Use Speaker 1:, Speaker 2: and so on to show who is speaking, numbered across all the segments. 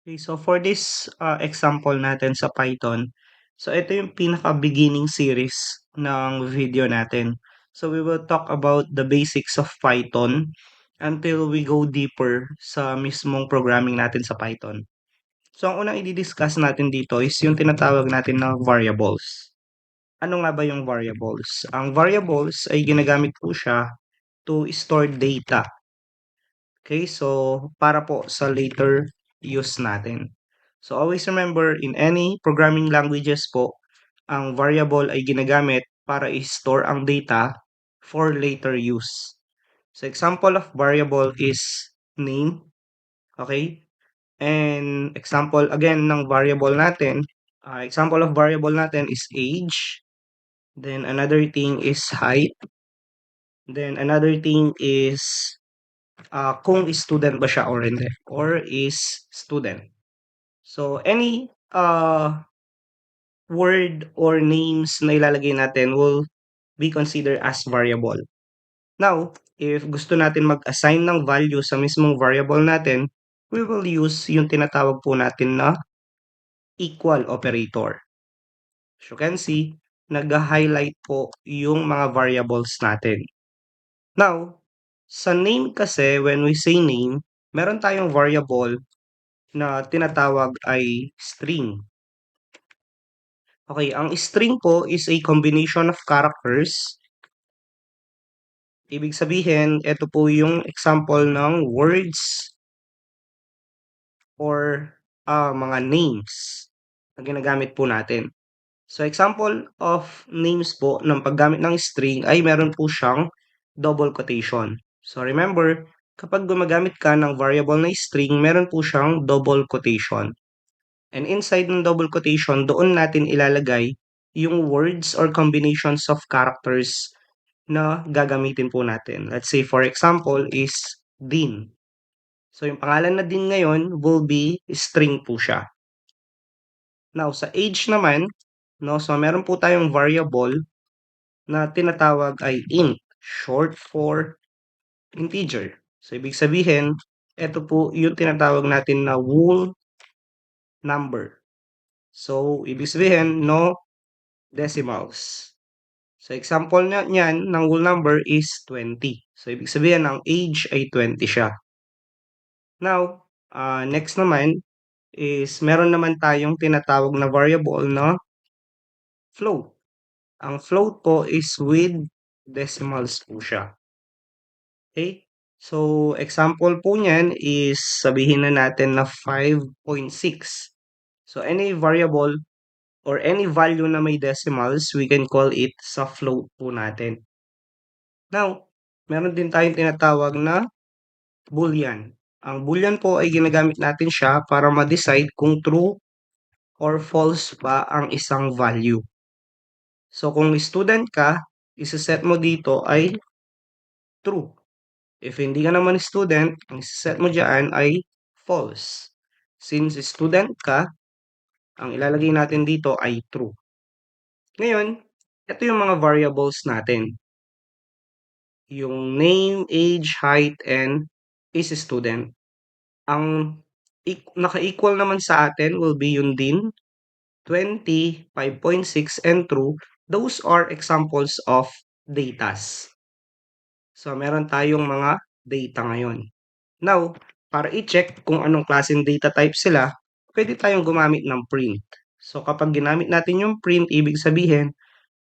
Speaker 1: Okay, so for this example natin sa Python, so ito yung pinaka-beginning series ng video natin. So we will talk about the basics of Python until we go deeper sa mismong programming natin sa Python. So ang unang i-discuss natin dito is yung tinatawag natin na variables. Ano nga ba yung variables? Ang variables ay ginagamit po siya to store data. Okay, so para po sa later use natin. So always remember, in any programming languages po, ang variable ay ginagamit para i-store ang data for later use. So example of variable is name, okay? And example again ng variable natin, example of variable natin is age. Then another thing is height. Then another thing is kung student ba siya or hindi, or is student. So any word or names na ilalagay natin will be considered as variable. Now, if gusto natin mag-assign ng value sa mismong variable natin, we will use yung tinatawag po natin na equal operator. As you can see, nag-highlight po yung mga variables natin. Now, sa name kasi, when we say name, meron tayong variable na tinatawag ay string. Okay, ang string po is a combination of characters. Ibig sabihin, ito po yung example ng words or mga names na ginagamit po natin. So example of names po ng paggamit ng string ay meron po siyang double quotation. So remember, kapag gumagamit ka ng variable na string, meron po siyang double quotation. And inside ng double quotation, doon natin ilalagay yung words or combinations of characters na gagamitin po natin. Let's say for example is Dean. So yung pangalan na Dean ngayon will be string po siya. Now sa age naman, no, so meron po tayong variable na tinatawag ay int, short for integer. So ibig sabihin, ito po yung tinatawag natin na whole number. So ibig sabihin, no decimals. So example niyan ng whole number is 20. So ibig sabihin ang age ay 20 siya. Now, next naman is meron naman tayong tinatawag na variable na float. Ang float po is with decimals po siya. Okay? So example po niyan is sabihin na natin na 5.6. So any variable or any value na may decimals, we can call it sa float po natin. Now, meron din tayong tinatawag na boolean. Ang boolean po ay ginagamit natin siya para ma-decide kung true or false ba ang isang value. So, kung student ka, isa-set mo dito ay true. If hindi ka naman student, ang isa-set mo dyan ay false. Since student ka, ang ilalagay natin dito ay true. Ngayon, ito yung mga variables natin. Yung name, age, height, and is student. Ang naka-equal naman sa atin will be yun din, 20, 5.6, and true. Those are examples of datas. So, meron tayong mga data ngayon. Now, para i-check kung anong klaseng data type sila, pwede tayong gumamit ng print. So, kapag ginamit natin yung print, ibig sabihin,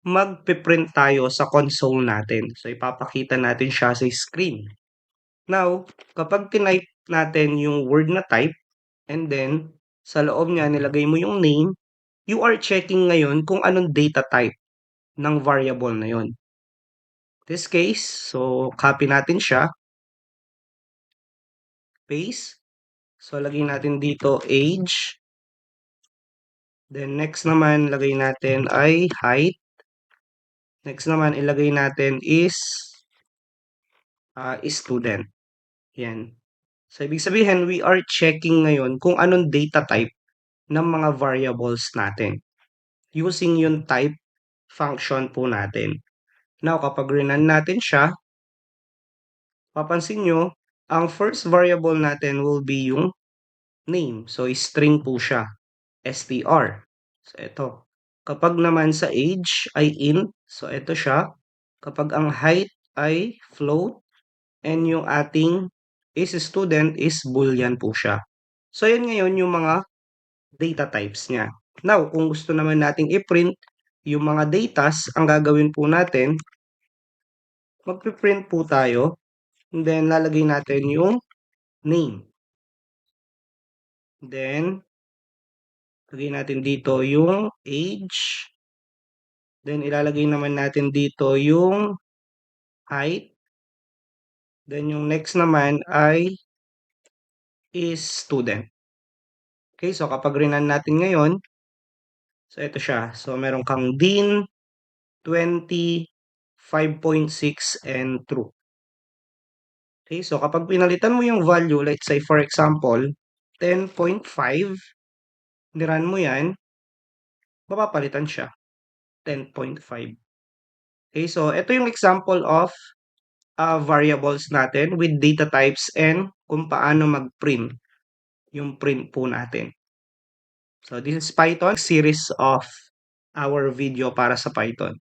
Speaker 1: magpiprint tayo sa console natin. So, ipapakita natin siya sa screen. Now, kapag tinype natin yung word na type, and then, sa loob niya, nilagay mo yung name, you are checking ngayon kung anong data type ng variable na yon. This case, so copy natin siya, paste. So, lagay natin dito age. Then, next naman, lagay natin ay height. Next naman, ilagay natin is student. Yan. So, ibig sabihin, we are checking ngayon kung anong data type ng mga variables natin using yung type function po natin. Now, kapag rinan natin siya, papansin nyo, ang first variable natin will be yung name. So, string po siya. str. So, ito. Kapag naman sa age ay int, so ito siya. Kapag ang height ay float, and yung ating is student is boolean po siya. So, yan ngayon yung mga data types niya. Now, kung gusto naman nating i-print yung mga datas, ang gagawin po natin, magpiprint po tayo, and then lalagay natin yung name. Then, lagay natin dito yung age. Then, ilalagay naman natin dito yung height. Then, yung next naman ay is student. Okay, so kapag rinan natin ngayon, so ito siya. So, meron kang Dean, 20, 5.6, and true. Okay, so kapag pinalitan mo yung value, let's say for example, 10.5, niran mo yan, mapapalitan siya, 10.5. Okay, so ito yung example of variables natin with data types and kung paano mag-print yung print po natin. So this is Python, series of our video para sa Python.